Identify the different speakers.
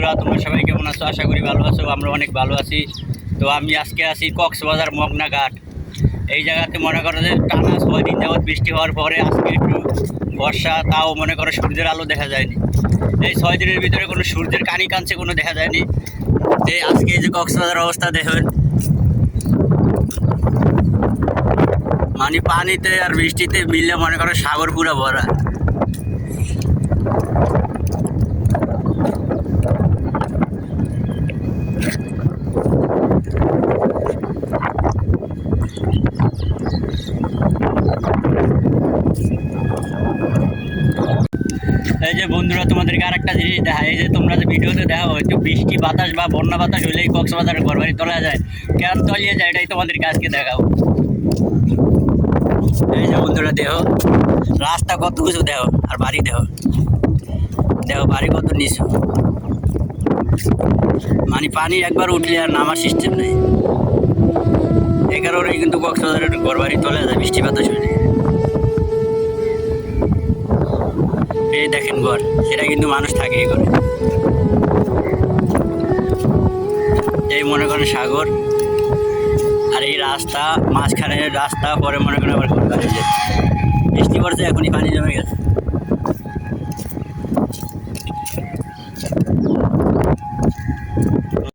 Speaker 1: বন্ধুরা, তোমরা সবাই কেমন আছো? আশা করি ভালো আছো। আমরা অনেক ভালো আছি। তো আমি আজকে আছি কক্সবাজার মগনা ঘাট। এই জায়গাতে মনে করো যে টানা 6 দিন যাবৎ বৃষ্টি হওয়ার পরে আজকে একটু বর্ষা, তাও মনে করো সূর্যের আলো দেখা যায়নি। এই 6 দিনের ভিতরে কোনো সূর্যের কানি কানছে কোনো দেখা যায়নি। এই আজকে এই যে কক্সবাজার অবস্থা দেখবেন, মানে পানিতে আর বৃষ্টিতে মিললে মনে করো সাগর পুরো ভরা। এই যে বন্ধুরা, তোমাদেরকে আর একটা জিনিস দেখা, এই যে তোমরা যে ভিডিওতে দেখো একটু বৃষ্টি বাতাস বা বন্যা বাতাস হলেই কক্সবাজারের ঘরবাড়ি তোলা যায়, কেন তলিয়ে যায়, এটাই তোমাদেরকে আজকে দেখাবো। এই যে বন্ধুরা দেখো, রাস্তা কত কিছু দেখো, আর বাড়ি দেখো, দেখো বাড়ি কত নিচু। মানে পানি একবার উঠলে আর নামার সিস্টেম নেই। এই কারণেই কিন্তু কক্সবাজারের ঘরবাড়ি তোলা যায় বৃষ্টি বাতাস হলে। এই দেখেন ঘর, সেটা কিন্তু মানুষ থাকে এই ঘরে। এই মনে করেন সাগর, আর এই রাস্তা মাঝখানে রাস্তা, পরে মনে করেন আবার ঘর বাড়ি যায়। বৃষ্টি পড়ছে, এখনই পানি জমে গেছে।